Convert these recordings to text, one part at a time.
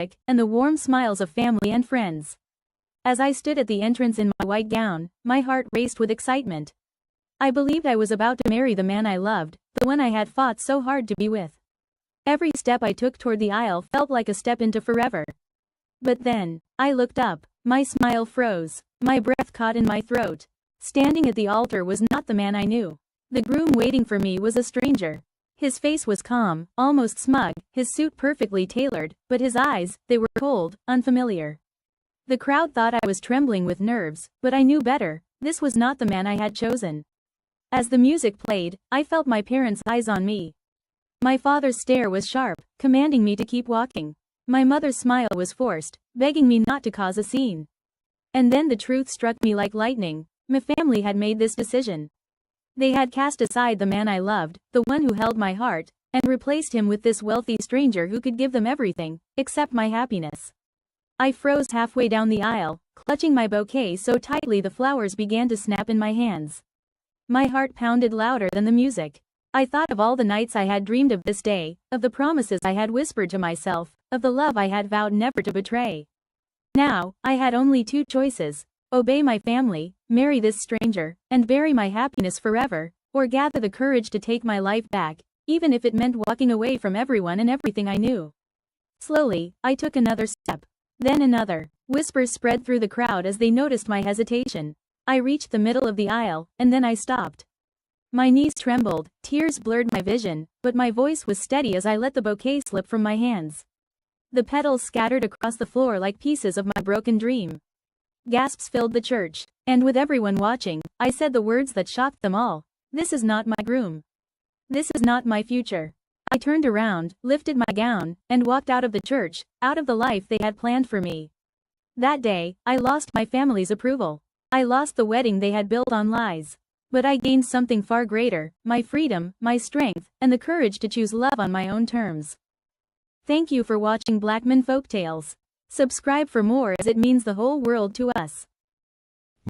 music, and the warm smiles of family and friends. As I stood at the entrance in my white gown, my heart raced with excitement. I believed I was about to marry the man I loved, the one I had fought so hard to be with. Every step I took toward the aisle felt like a step into forever. But then, I looked up, my smile froze, my breath caught in my throat. Standing at the altar was not the man I knew. The groom waiting for me was a stranger. His face was calm, almost smug, his suit perfectly tailored, but his eyes, they were cold, unfamiliar. The crowd thought I was trembling with nerves, but I knew better, this was not the man I had chosen. As the music played, I felt my parents' eyes on me. My father's stare was sharp, commanding me to keep walking. My mother's smile was forced, begging me not to cause a scene. And then the truth struck me like lightning. My family had made this decision. They had cast aside the man I loved, the one who held my heart, and replaced him with this wealthy stranger who could give them everything, except my happiness. I froze halfway down the aisle, clutching my bouquet so tightly the flowers began to snap in my hands. My heart pounded louder than the music. I thought of all the nights I had dreamed of this day, of the promises I had whispered to myself, of the love I had vowed never to betray. Now, I had only two choices: obey my family, marry this stranger, and bury my happiness forever, or gather the courage to take my life back, even if it meant walking away from everyone and everything I knew. Slowly, I took another step. Then another. Whispers spread through the crowd as they noticed my hesitation. I reached the middle of the aisle, and then I stopped. My knees trembled, tears blurred my vision, but my voice was steady as I let the bouquet slip from my hands. The petals scattered across the floor like pieces of my broken dream. Gasps filled the church, and with everyone watching, I said the words that shocked them all. This is not my groom. This is not my future. I turned around, lifted my gown, and walked out of the church, out of the life they had planned for me. That day, I lost my family's approval. I lost the wedding they had built on lies. But I gained something far greater: my freedom, my strength, and the courage to choose love on my own terms. Thank you for watching Blackman Folktales. Subscribe for more, as it means the whole world to us.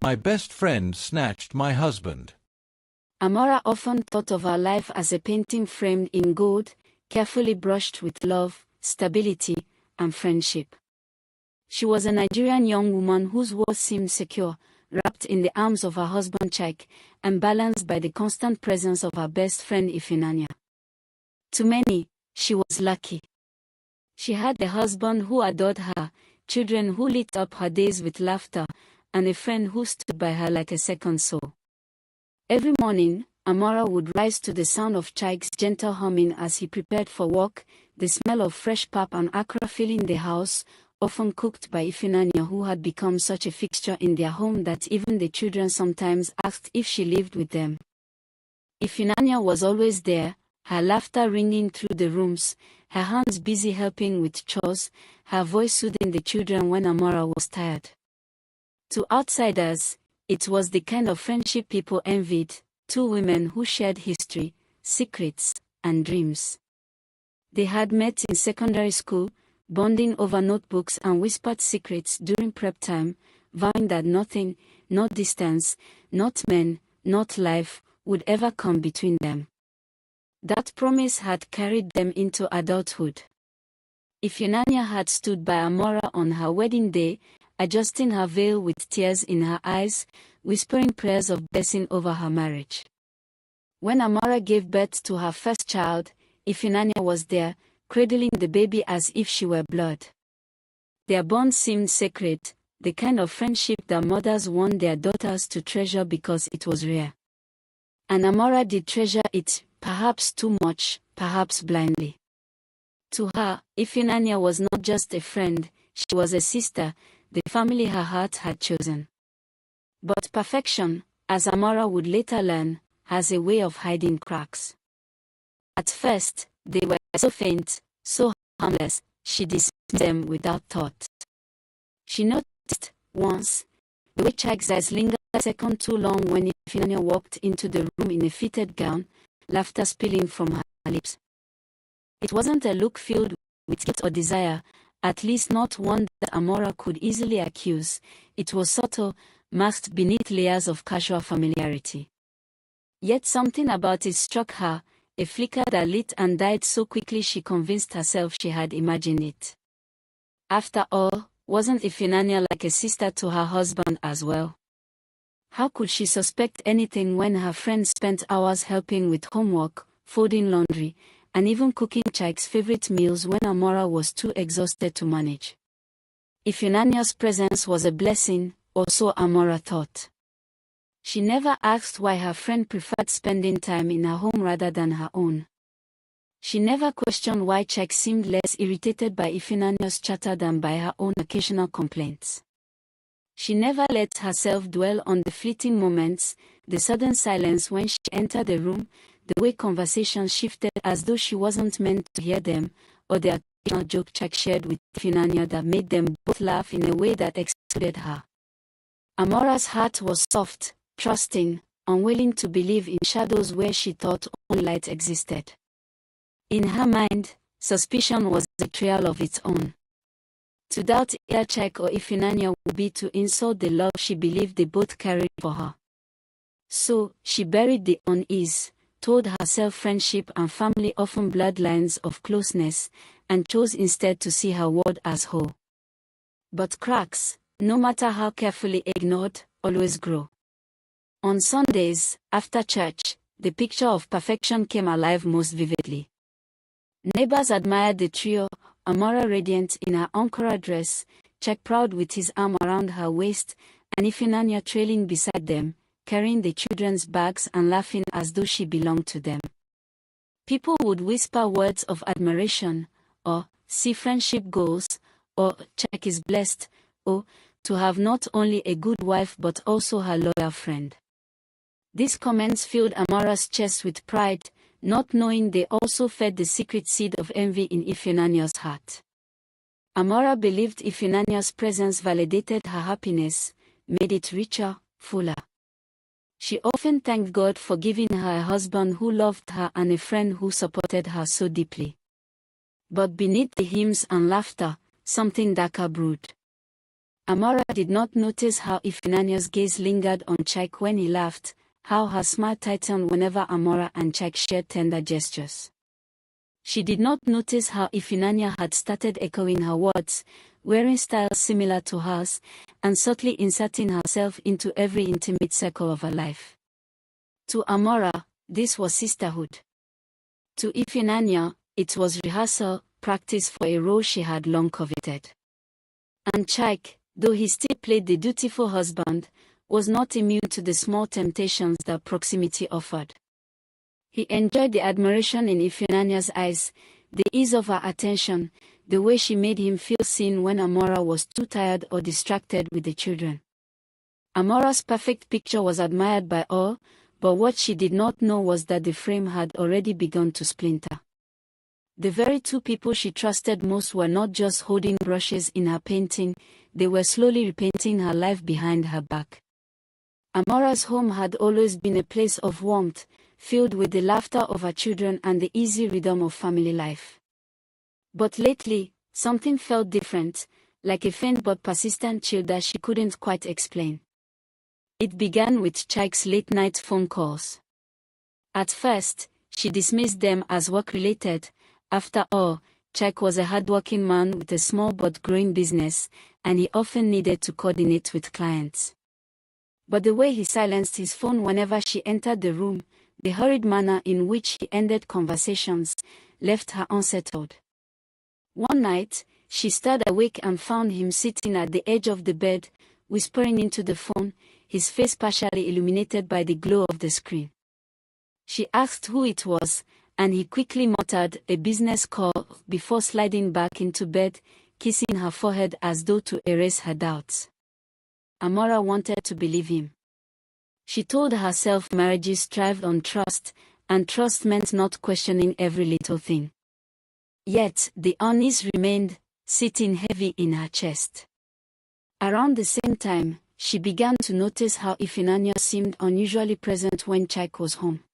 My best friend snatched my husband. Amora often thought of her life as a painting framed in gold, carefully brushed with love, stability, and friendship. She was a Nigerian young woman whose world seemed secure, wrapped in the arms of her husband Chike, and balanced by the constant presence of her best friend Ifunanya. To many, she was lucky. She had a husband who adored her, children who lit up her days with laughter, and a friend who stood by her like a second soul. Every morning, Amora would rise to the sound of Chike's gentle humming as he prepared for work, the smell of fresh pap and akra filling the house, often cooked by Ifunanya, who had become such a fixture in their home that even the children sometimes asked if she lived with them. Ifunanya was always there, her laughter ringing through the rooms, her hands busy helping with chores, her voice soothing the children when Amora was tired. To outsiders, it was the kind of friendship people envied: two women who shared history, secrets, and dreams. They had met in secondary school, bonding over notebooks and whispered secrets during prep time, vowing that nothing, not distance, not men, not life, would ever come between them. That promise had carried them into adulthood. Ifunanya had stood by Amora on her wedding day, adjusting her veil with tears in her eyes, whispering prayers of blessing over her marriage. When Amora gave birth to her first child, Ifunanya was there, cradling the baby as if she were blood. Their bond seemed sacred, the kind of friendship that mothers want their daughters to treasure because it was rare. And Amora did treasure it, perhaps too much, perhaps blindly. To her, Ifunanya was not just a friend, she was a sister, the family her heart had chosen. But perfection, as Amora would later learn, has a way of hiding cracks. At first, they were so faint, so harmless, she dismissed them without thought. She noticed, once, the way Chike's eyes lingered a second too long when Ifunanya walked into the room in a fitted gown, laughter spilling from her lips. It wasn't a look filled with guilt or desire, at least not one that Amora could easily accuse. It was subtle, masked beneath layers of casual familiarity. Yet something about it struck her, a flicker that lit and died so quickly she convinced herself she had imagined it. After all, wasn't Iphigenia like a sister to her husband as well? How could she suspect anything when her friend spent hours helping with homework, folding laundry, and even cooking Chike's favorite meals when Amora was too exhausted to manage? Iphigenia's presence was a blessing, or so Amora thought. She never asked why her friend preferred spending time in her home rather than her own. She never questioned why Chike seemed less irritated by Iphigenia's chatter than by her own occasional complaints. She never let herself dwell on the fleeting moments, the sudden silence when she entered the room, the way conversations shifted as though she wasn't meant to hear them, or the occasional joke Chike shared with Iphigenia that made them both laugh in a way that excluded her. Amora's heart was soft, trusting, unwilling to believe in shadows where she thought only light existed. In her mind, suspicion was a betrayal of its own. To doubt either Chike or Iphigenia would be to insult the love she believed they both carried for her. So, she buried the unease, told herself friendship and family often bloodlines of closeness, and chose instead to see her world as whole. But cracks, no matter how carefully ignored, always grow. On Sundays, after church, the picture of perfection came alive most vividly. Neighbors admired the trio, Amora radiant in her Ankara dress, Chike proud with his arm around her waist, and Iphigenia trailing beside them, carrying the children's bags and laughing as though she belonged to them. People would whisper words of admiration, or, see friendship goals, or, Chike is blessed, or, to have not only a good wife but also her loyal friend. These comments filled Amora's chest with pride, not knowing they also fed the secret seed of envy in Iphigenia's heart. Amora believed Iphigenia's presence validated her happiness, made it richer, fuller. She often thanked God for giving her a husband who loved her and a friend who supported her so deeply. But beneath the hymns and laughter, something darker brewed. Amora did not notice how Iphigenia's gaze lingered on Chike when he laughed, how her smile tightened whenever Amora and Chike shared tender gestures. She did not notice how Iphigenia had started echoing her words, wearing styles similar to hers, and subtly inserting herself into every intimate circle of her life. To Amora, this was sisterhood. To Iphigenia, it was rehearsal, practice for a role she had long coveted. And Chike, though he still played the dutiful husband, was not immune to the small temptations that proximity offered. He enjoyed the admiration in Iphigenia's eyes, the ease of her attention, the way she made him feel seen when Amora was too tired or distracted with the children. Amora's perfect picture was admired by all, but what she did not know was that the frame had already begun to splinter. The very two people she trusted most were not just holding brushes in her painting, they were slowly repainting her life behind her back. Amora's home had always been a place of warmth, filled with the laughter of her children and the easy rhythm of family life. But lately, something felt different, like a faint but persistent chill that she couldn't quite explain. It began with Chike's late-night phone calls. At first, she dismissed them as work-related. After all, Chike was a hard-working man with a small but growing business, and he often needed to coordinate with clients. But the way he silenced his phone whenever she entered the room, the hurried manner in which he ended conversations, left her unsettled. One night, she stirred awake and found him sitting at the edge of the bed, whispering into the phone, his face partially illuminated by the glow of the screen. She asked who it was, and he quickly muttered a business call before sliding back into bed, kissing her forehead as though to erase her doubts. Amora wanted to believe him. She told herself marriages thrived on trust, and trust meant not questioning every little thing. Yet, the unease remained, sitting heavy in her chest. Around the same time, she began to notice how Iphigenia seemed unusually present when Chike was home.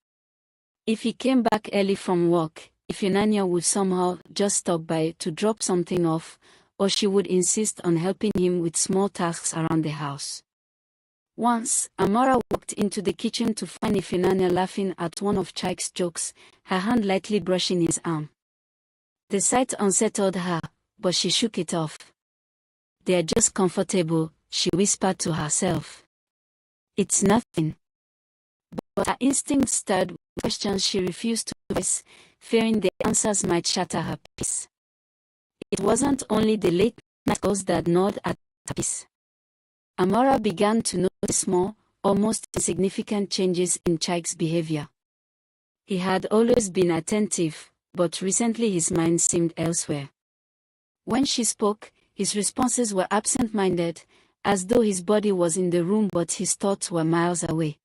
If he came back early from work, Iphigenia would somehow just stop by to drop something off, or she would insist on helping him with small tasks around the house. Once, Amora walked into the kitchen to find Iphigenia laughing at one of Chike's jokes, her hand lightly brushing his arm. The sight unsettled her, but she shook it off. "They're just comfortable," she whispered to herself. "It's nothing." But her instincts stirred with questions she refused to voice, fearing the answers might shatter her peace. It wasn't only the late-night calls that gnawed at her peace. Amora began to notice small, almost insignificant changes in Chike's behavior. He had always been attentive, but recently his mind seemed elsewhere. When she spoke, his responses were absent-minded, as though his body was in the room but his thoughts were miles away.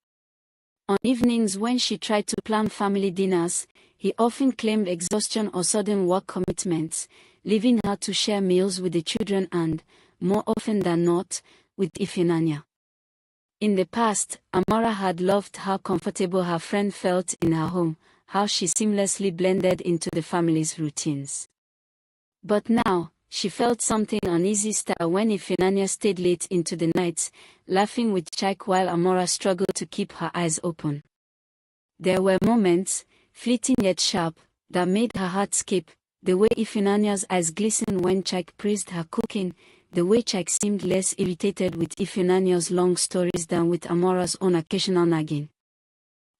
On evenings when she tried to plan family dinners, he often claimed exhaustion or sudden work commitments, leaving her to share meals with the children and, more often than not, with Ifunanya. In the past, Amora had loved how comfortable her friend felt in her home, how she seamlessly blended into the family's routines. But now, she felt something uneasy stir when Ifunanya stayed late into the night, laughing with Chike while Amora struggled to keep her eyes open. There were moments, fleeting yet sharp, that made her heart skip, the way Ifunanya's eyes glistened when Chike praised her cooking, the way Chike seemed less irritated with Ifunanya's long stories than with Amora's own occasional nagging.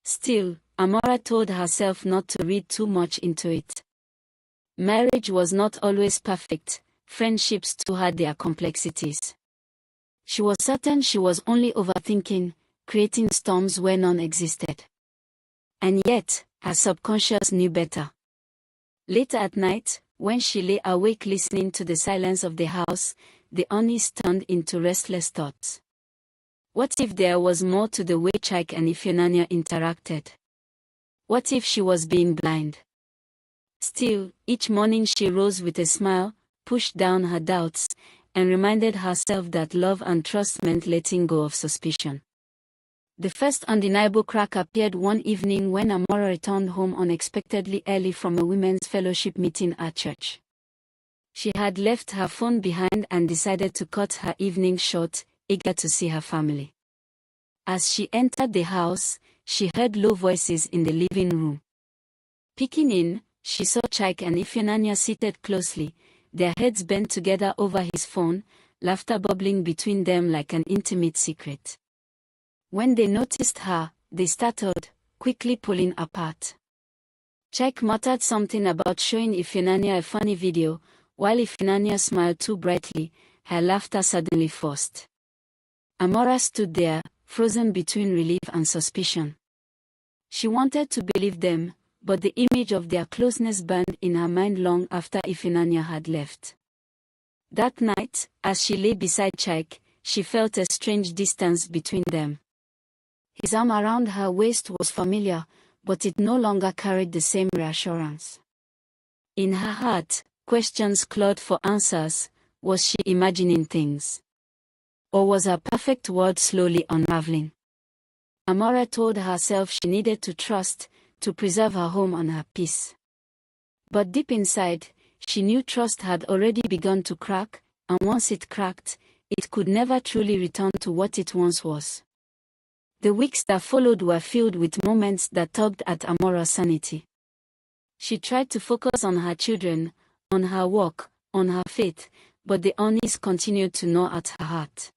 Still, Amora told herself not to read too much into it. Marriage was not always perfect, friendships too had their complexities. She was certain she was only overthinking, creating storms where none existed. And yet, her subconscious knew better. Later at night, when she lay awake listening to the silence of the house, the unease turned into restless thoughts. What if there was more to the way Chike and Ifunanya interacted? What if she was being blind? Still, each morning she rose with a smile, pushed down her doubts, and reminded herself that love and trust meant letting go of suspicion. The first undeniable crack appeared one evening when Amora returned home unexpectedly early from a women's fellowship meeting at church. She had left her phone behind and decided to cut her evening short, eager to see her family. As she entered the house, she heard low voices in the living room. Peeking in, she saw Chike and Ifunanya seated closely, their heads bent together over his phone, laughter bubbling between them like an intimate secret. When they noticed her, they startled, quickly pulling apart. Chike muttered something about showing Ifunanya a funny video, while Ifunanya smiled too brightly, her laughter suddenly forced. Amora stood there, frozen between relief and suspicion. She wanted to believe them, but the image of their closeness burned in her mind long after Ifunanya had left. That night, as she lay beside Chike, she felt a strange distance between them. His arm around her waist was familiar, but it no longer carried the same reassurance. In her heart, questions clawed for answers. Was she imagining things? Or was her perfect world slowly unraveling? Amora told herself she needed to trust, to preserve her home and her peace. But deep inside, she knew trust had already begun to crack, and once it cracked, it could never truly return to what it once was. The weeks that followed were filled with moments that tugged at Amora's sanity. She tried to focus on her children, on her work, on her faith, but the unease continued to gnaw at her heart.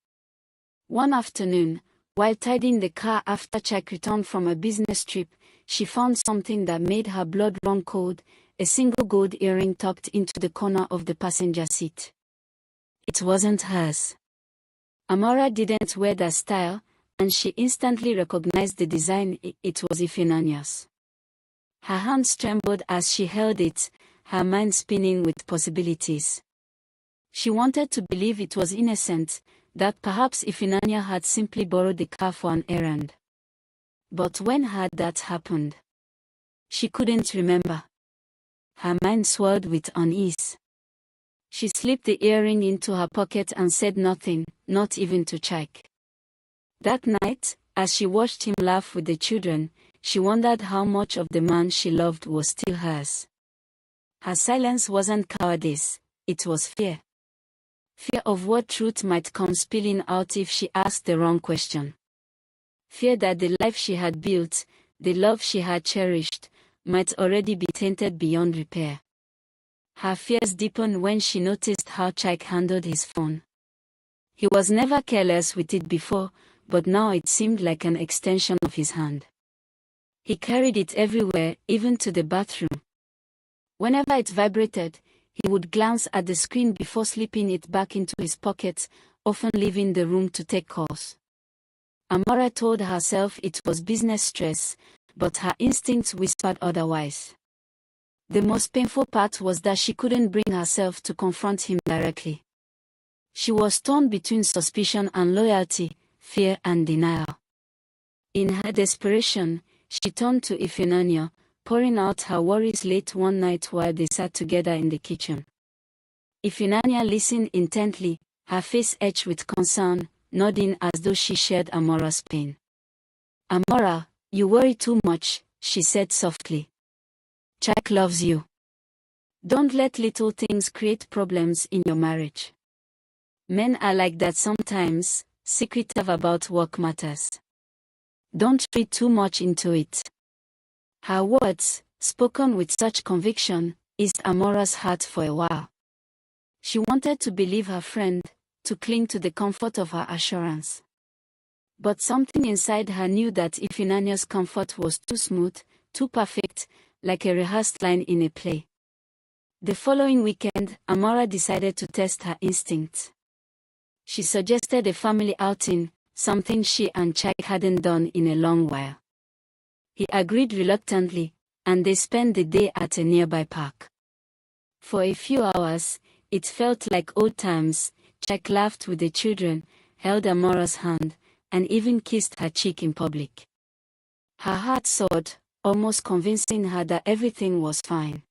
One afternoon, while tidying the car after Chike returned from a business trip, she found something that made her blood run cold, a single gold earring tucked into the corner of the passenger seat. It wasn't hers. Amora didn't wear that style, and she instantly recognized the design. It was Ifunanya's. Her hands trembled as she held it, her mind spinning with possibilities. She wanted to believe it was innocent, that perhaps Ifunanya had simply borrowed the car for an errand. But when had that happened? She couldn't remember. Her mind swirled with unease. She slipped the earring into her pocket and said nothing, not even to Chike. That night, as she watched him laugh with the children, she wondered how much of the man she loved was still hers. Her silence wasn't cowardice, it was fear. Fear of what truth might come spilling out if she asked the wrong question. Fear that the life she had built, the love she had cherished, might already be tainted beyond repair. Her fears deepened when she noticed how Chike handled his phone. He was never careless with it before, but now it seemed like an extension of his hand. He carried it everywhere, even to the bathroom. Whenever it vibrated, he would glance at the screen before slipping it back into his pocket, often leaving the room to take calls. Amora told herself it was business stress, but her instincts whispered otherwise. The most painful part was that she couldn't bring herself to confront him directly. She was torn between suspicion and loyalty, fear and denial. In her desperation, she turned to Ifunanya, pouring out her worries late one night while they sat together in the kitchen. Ifunanya listened intently, her face etched with concern, nodding as though she shared Amora's pain. "Amora, you worry too much," she said softly. "Jack loves you. Don't let little things create problems in your marriage. Men are like that sometimes, secretive about work matters. Don't read too much into it." Her words, spoken with such conviction, eased Amora's heart for a while. She wanted to believe her friend, to cling to the comfort of her assurance. But something inside her knew that Ifunanya's comfort was too smooth, too perfect, like a rehearsed line in a play. The following weekend, Amora decided to test her instincts. She suggested a family outing, something she and Chai hadn't done in a long while. He agreed reluctantly, and they spent the day at a nearby park. For a few hours, it felt like old times. Jack laughed with the children, held Amora's hand, and even kissed her cheek in public. Her heart soared, almost convincing her that everything was fine.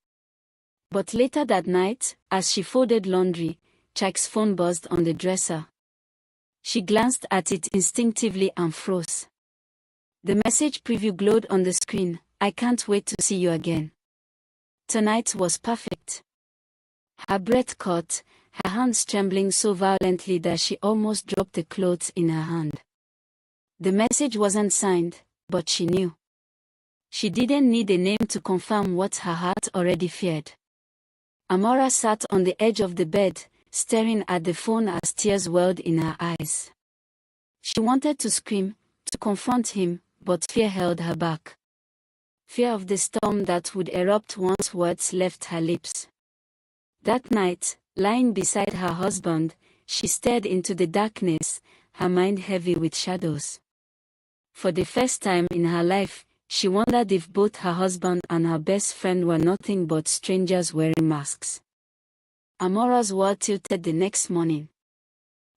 But later that night, as she folded laundry, Jack's phone buzzed on the dresser. She glanced at it instinctively and froze. The message preview glowed on the screen. "I can't wait to see you again. Tonight was perfect." Her breath caught, her hands trembling so violently that she almost dropped the clothes in her hand. The message wasn't signed, but she knew. She didn't need a name to confirm what her heart already feared. Amora sat on the edge of the bed, staring at the phone as tears welled in her eyes. She wanted to scream, to confront him, but fear held her back. Fear of the storm that would erupt once words left her lips. That night, lying beside her husband, she stared into the darkness, her mind heavy with shadows. For the first time in her life, she wondered if both her husband and her best friend were nothing but strangers wearing masks. Amora's world tilted the next morning.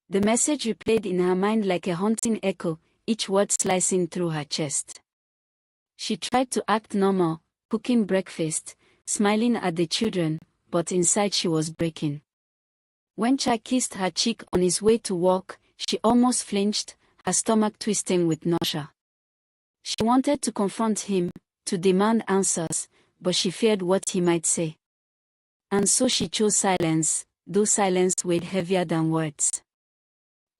The message replayed in her mind like a haunting echo, each word slicing through her chest. She tried to act normal, cooking breakfast, smiling at the children, but inside she was breaking. When Chai kissed her cheek on his way to work, she almost flinched, her stomach twisting with nausea. She wanted to confront him, to demand answers, but she feared what he might say. And so she chose silence, though silence weighed heavier than words.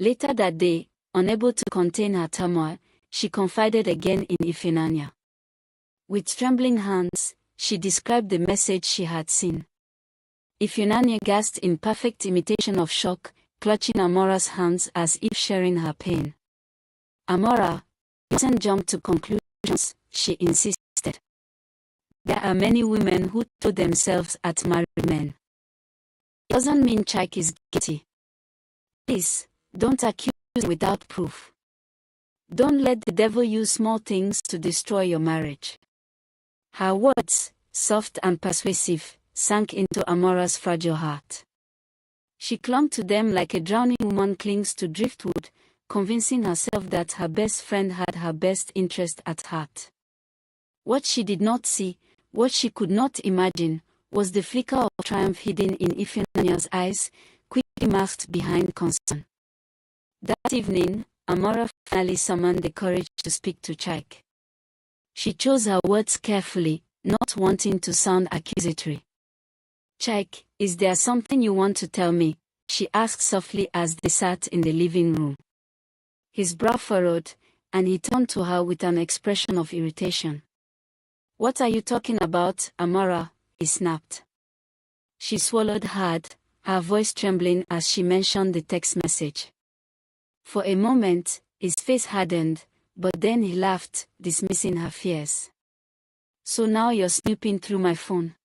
Later that day, unable to contain her turmoil, she confided again in Ifunanya. With trembling hands, she described the message she had seen. Ifunanya gasped in perfect imitation of shock, clutching Amora's hands as if sharing her pain. "Amora, you mustn't jump to conclusions," she insisted. "There are many women who throw themselves at married men. It doesn't mean Chike is guilty. Please, don't accuse him without proof. Don't let the devil use small things to destroy your marriage." Her words, soft and persuasive, sank into Amora's fragile heart. She clung to them like a drowning woman clings to driftwood, convincing herself that her best friend had her best interest at heart. What she did not see, what she could not imagine, was the flicker of triumph hidden in Ifunanya's eyes, quickly masked behind concern. That evening, Amora finally summoned the courage to speak to Chike. She chose her words carefully, not wanting to sound accusatory. "Chike, is there something you want to tell me?" she asked softly as they sat in the living room. His brow furrowed, and he turned to her with an expression of irritation. "What are you talking about, Amora?" he snapped. She swallowed hard, her voice trembling as she mentioned the text message. For a moment, his face hardened, but then he laughed, dismissing her fears. So now you're snooping through my phone.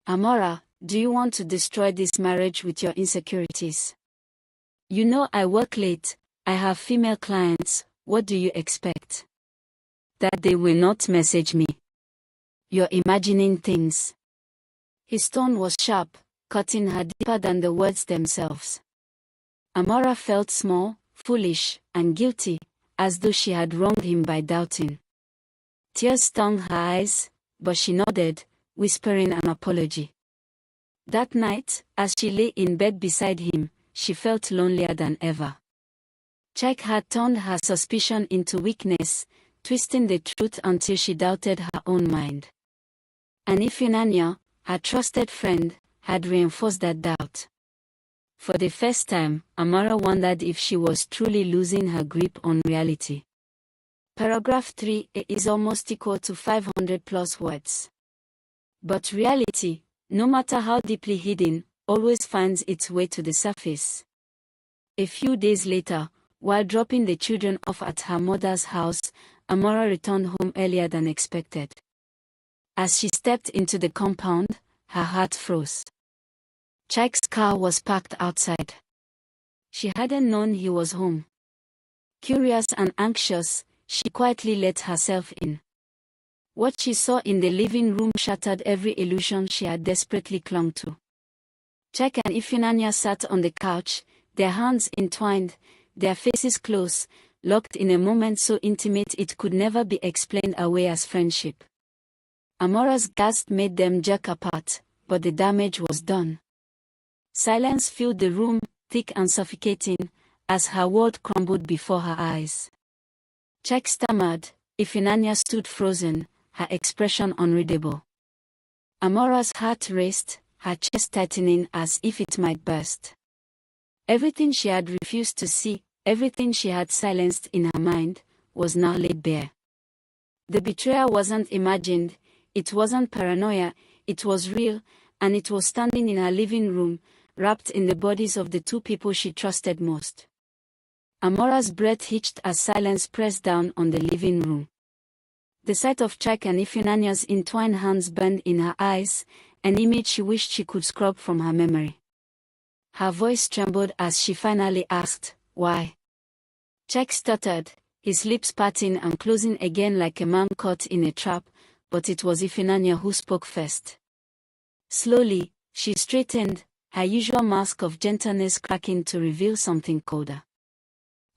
Amora, do you want to destroy this marriage with your insecurities? You know I work late, I have female clients, what do you expect? That they will not message me. You're imagining things. His tone was sharp, cutting her deeper than the words themselves. Amora felt small, foolish, and guilty, as though she had wronged him by doubting. Tears stung her eyes, but she nodded, whispering an apology. That night, as she lay in bed beside him, she felt lonelier than ever. Jack had turned her suspicion into weakness, twisting the truth until she doubted her own mind. And Ifunanya, her trusted friend, had reinforced that doubt. For the first time, Amara wondered if she was truly losing her grip on reality. Paragraph 3 is almost equal to 500 plus words. But reality, no matter how deeply hidden, always finds its way to the surface. A few days later, while dropping the children off at her mother's house, Amara returned home earlier than expected. As she stepped into the compound, her heart froze. Jack's car was parked outside. She hadn't known he was home. Curious and anxious, she quietly let herself in. What she saw in the living room shattered every illusion she had desperately clung to. Jack and Ifunanya sat on the couch, their hands entwined, their faces close, locked in a moment so intimate it could never be explained away as friendship. Amora's gasp made them jerk apart, but the damage was done. Silence filled the room, thick and suffocating, as her world crumbled before her eyes. Jack stammered, Ifunanya stood frozen, her expression unreadable. Amora's heart raced, her chest tightening as if it might burst. Everything she had refused to see, everything she had silenced in her mind, was now laid bare. The betrayal wasn't imagined, it wasn't paranoia, it was real, and it was standing in her living room, wrapped in the bodies of the two people she trusted most. Amora's breath hitched as silence pressed down on the living room. The sight of Jack and Ifunanya's entwined hands burned in her eyes, an image she wished she could scrub from her memory. Her voice trembled as she finally asked, "Why?" Jack stuttered, his lips parting and closing again like a man caught in a trap, but it was Ifunanya who spoke first. Slowly, she straightened, her usual mask of gentleness cracking to reveal something colder.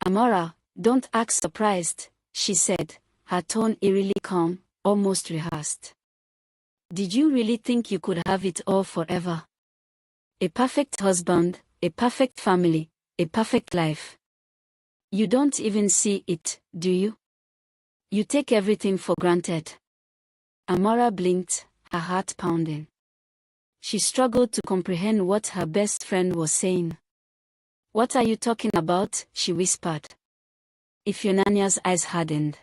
"Amora, don't act surprised," she said, her tone eerily calm, almost rehearsed. "Did you really think you could have it all forever? A perfect husband, a perfect family, a perfect life. You don't even see it, do you? You take everything for granted." Amora blinked, her heart pounding. She struggled to comprehend what her best friend was saying. "What are you talking about?" she whispered. Ifunanya's eyes hardened.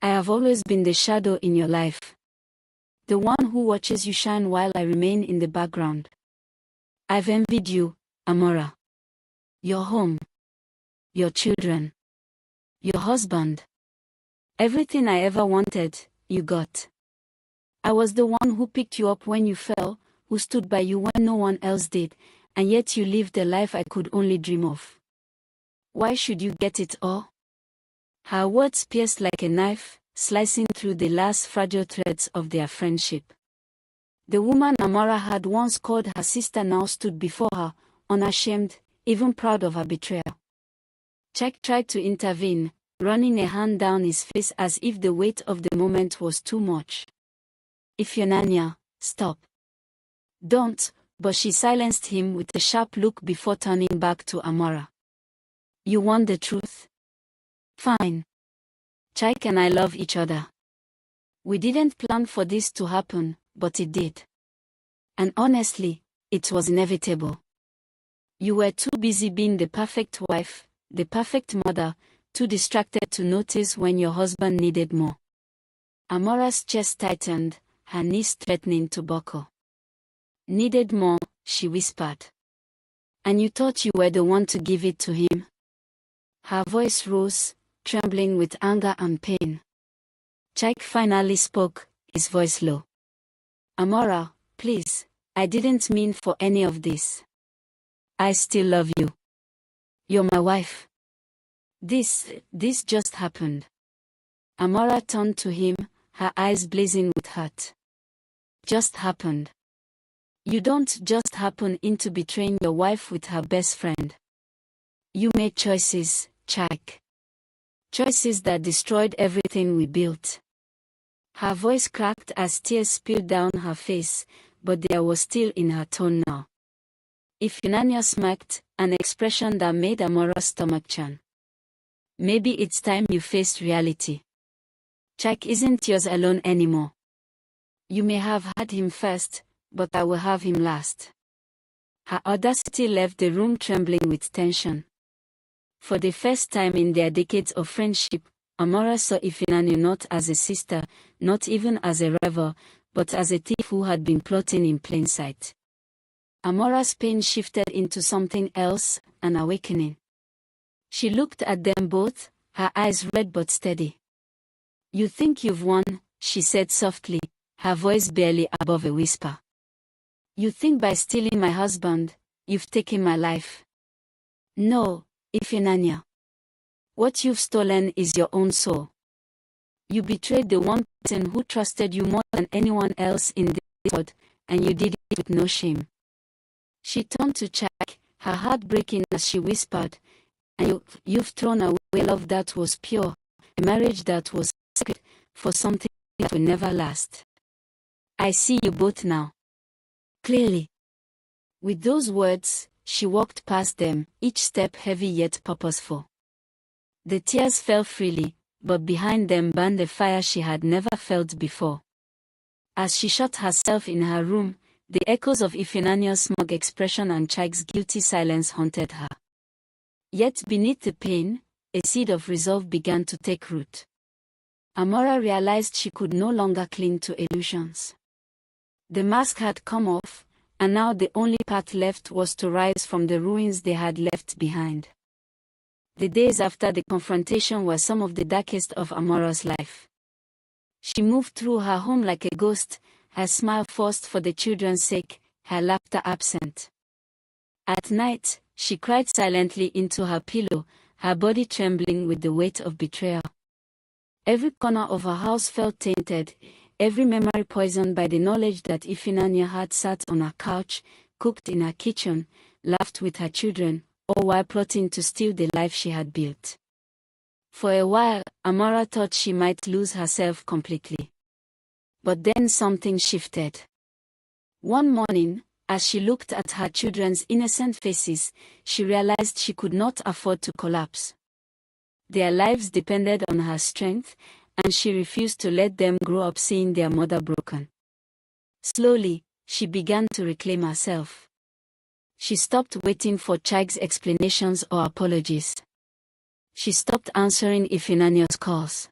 "I have always been the shadow in your life. The one who watches you shine while I remain in the background. I've envied you, Amora. Your home. Your children. Your husband. Everything I ever wanted, you got. I was the one who picked you up when you fell, who stood by you when no one else did, and yet you lived the life I could only dream of. Why should you get it all?" Her words pierced like a knife, slicing through the last fragile threads of their friendship. The woman Amora had once called her sister now stood before her, unashamed, even proud of her betrayal. Jack tried to intervene, running a hand down his face as if the weight of the moment was too much. "Ifunanya, stop. Don't," but she silenced him with a sharp look before turning back to Amora. "You want the truth? Fine. Jack and I love each other. We didn't plan for this to happen, but it did. And honestly, it was inevitable. You were too busy being the perfect wife, the perfect mother, too distracted to notice when your husband needed more." Amora's chest tightened, her knees threatening to buckle. "Needed more," she whispered. "And you thought you were the one to give it to him? Her voice rose, trembling with anger and pain. Chike finally spoke, his voice low. Amora, please, I didn't mean for any of this. I still love you. You're my wife. This just happened. Amora turned to him, her eyes blazing with hurt. Just happened. You don't just happen into betraying your wife with her best friend. You made choices, Chike. Choices that destroyed everything we built. Her voice cracked as tears spilled down her face, but there was still in her tone now. Ifunanya smirked, an expression that made Amora's stomach churn. Maybe it's time you faced reality. Chike isn't yours alone anymore. You may have had him first, but I will have him last. Her audacity left the room trembling with tension. For the first time in their decades of friendship, Amora saw Ifunanya not as a sister, not even as a rival, but as a thief who had been plotting in plain sight. Amora's pain shifted into something else, an awakening. She looked at them both, her eyes red but steady. You think you've won, she said softly, her voice barely above a whisper. You think by stealing my husband, you've taken my life. No, Ifunanya. What you've stolen is your own soul. You betrayed the one person who trusted you more than anyone else in this world, and you did it with no shame. She turned to Chike, her heart breaking as she whispered, and you've thrown away love that was pure, a marriage that was sacred, for something that will never last. I see you both now. Clearly. With those words, she walked past them, each step heavy yet purposeful. The tears fell freely, but behind them burned a fire she had never felt before. As she shut herself in her room, the echoes of Ifunanya's smug expression and Chike's guilty silence haunted her. Yet beneath the pain, a seed of resolve began to take root. Amora realized she could no longer cling to illusions. The mask had come off, and now the only path left was to rise from the ruins they had left behind. The days after the confrontation were some of the darkest of Amora's life. She moved through her home like a ghost, her smile forced for the children's sake, her laughter absent. At night, she cried silently into her pillow, her body trembling with the weight of betrayal. Every corner of her house felt tainted, every memory poisoned by the knowledge that Ifunanya had sat on her couch, cooked in her kitchen, laughed with her children, all while plotting to steal the life she had built. For a while, Amora thought she might lose herself completely. But then something shifted. One morning, as she looked at her children's innocent faces, she realized she could not afford to collapse. Their lives depended on her strength, and she refused to let them grow up seeing their mother broken. Slowly, she began to reclaim herself. She stopped waiting for Chike's explanations or apologies. She stopped answering Ifunanya's calls.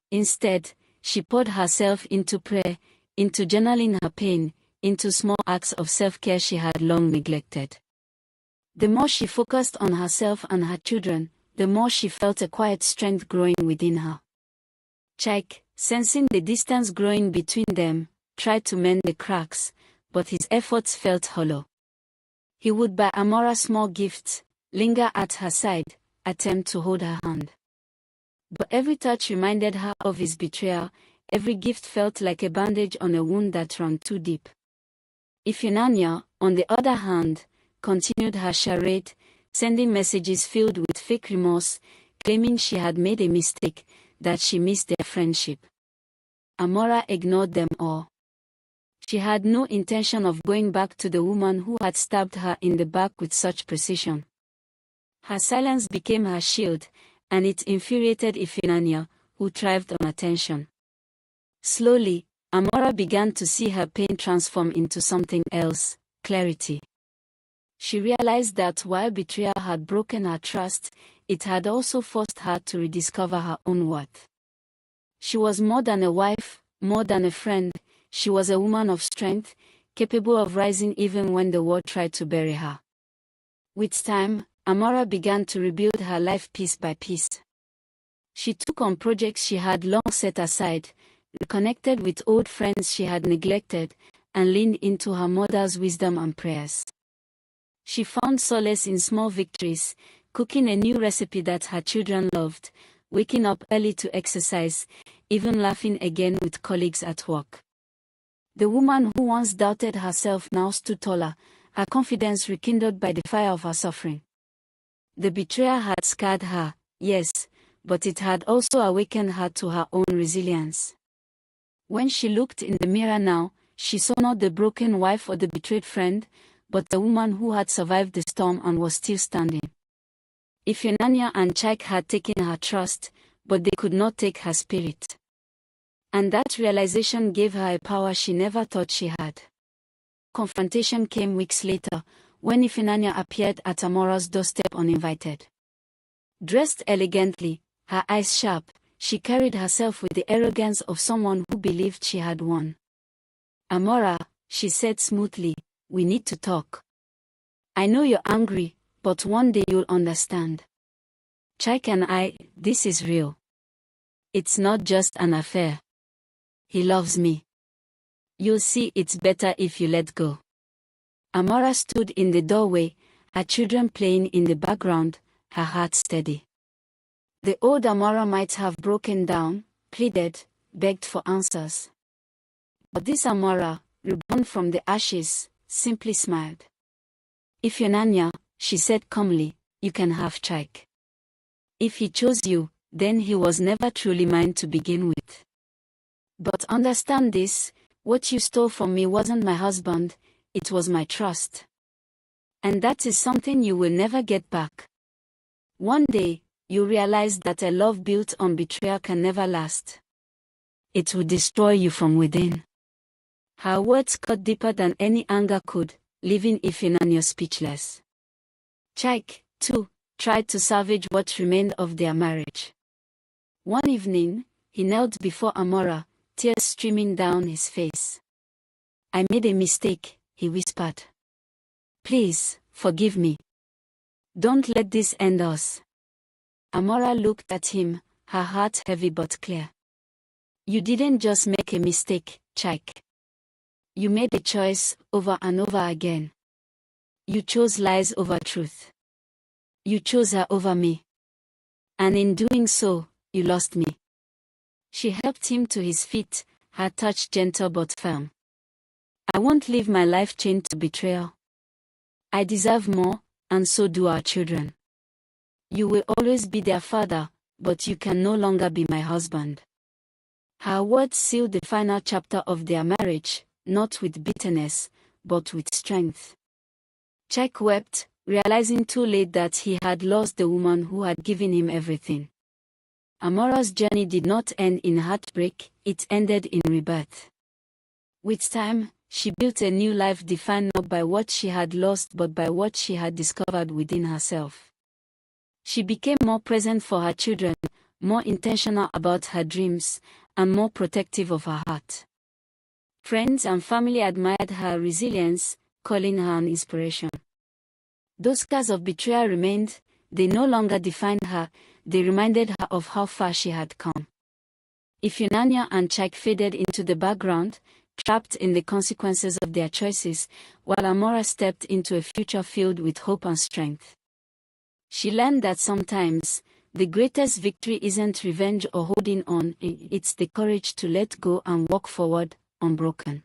Instead, she poured herself into prayer, into journaling her pain, into small acts of self-care she had long neglected. The more she focused on herself and her children, the more she felt a quiet strength growing within her. Chike, sensing the distance growing between them, tried to mend the cracks, but his efforts felt hollow. He would buy Amora small gifts, linger at her side, attempt to hold her hand. But every touch reminded her of his betrayal, every gift felt like a bandage on a wound that ran too deep. Ifunanya, on the other hand, continued her charade, sending messages filled with fake remorse, claiming she had made a mistake, that she missed their friendship. Amora ignored them all. She had no intention of going back to the woman who had stabbed her in the back with such precision. Her silence became her shield, and it infuriated Ifunanya, who thrived on attention. Slowly, Amora began to see her pain transform into something else, clarity. She realized that while betrayal had broken her trust, it had also forced her to rediscover her own worth. She was more than a wife, more than a friend, she was a woman of strength, capable of rising even when the world tried to bury her. With time, Amora began to rebuild her life piece by piece. She took on projects she had long set aside, reconnected with old friends she had neglected, and leaned into her mother's wisdom and prayers. She found solace in small victories, cooking a new recipe that her children loved, waking up early to exercise, even laughing again with colleagues at work. The woman who once doubted herself now stood taller, her confidence rekindled by the fire of her suffering. The betrayal had scarred her, yes, but it had also awakened her to her own resilience. When she looked in the mirror now, she saw not the broken wife or the betrayed friend, but the woman who had survived the storm and was still standing. Ifeanyi and Chike had taken her trust, but they could not take her spirit. And that realization gave her a power she never thought she had. Confrontation came weeks later, when Ifeanyi appeared at Amora's doorstep uninvited. Dressed elegantly, her eyes sharp, she carried herself with the arrogance of someone who believed she had won. "Amora," she said smoothly, "we need to talk. I know you're angry, but one day you'll understand. Chike and this is real. It's not just an affair. He loves me. You'll see it's better if you let go." Amora stood in the doorway, her children playing in the background, her heart steady. The old Amora might have broken down, pleaded, begged for answers. But this Amora, reborn from the ashes, simply smiled. "Ifeanyi," she said calmly, "you can have Chike. If he chose you, then he was never truly mine to begin with. But understand this, what you stole from me wasn't my husband, it was my trust. And that is something you will never get back. One day, you realize that a love built on betrayal can never last. It will destroy you from within." Her words cut deeper than any anger could, leaving Ifeanyi speechless. Chike, too, tried to salvage what remained of their marriage. One evening, he knelt before Amora, tears streaming down his face. "I made a mistake," he whispered. "Please, forgive me. Don't let this end us." Amora looked at him, her heart heavy but clear. "You didn't just make a mistake, Chike. You made a choice over and over again. You chose lies over truth. You chose her over me. And in doing so, you lost me." She helped him to his feet, her touch gentle but firm. "I won't live my life chained to betrayal. I deserve more, and so do our children. You will always be their father, but you can no longer be my husband." Her words sealed the final chapter of their marriage, not with bitterness, but with strength. Chike wept, realizing too late that he had lost the woman who had given him everything. Amora's journey did not end in heartbreak, it ended in rebirth. With time, she built a new life defined not by what she had lost but by what she had discovered within herself. She became more present for her children, more intentional about her dreams, and more protective of her heart. Friends and family admired her resilience, calling her an inspiration. Though scars of betrayal remained, they no longer defined her, they reminded her of how far she had come. Ifeanyi and Chike faded into the background, trapped in the consequences of their choices, while Amora stepped into a future filled with hope and strength. She learned that sometimes, the greatest victory isn't revenge or holding on, it's the courage to let go and walk forward, unbroken.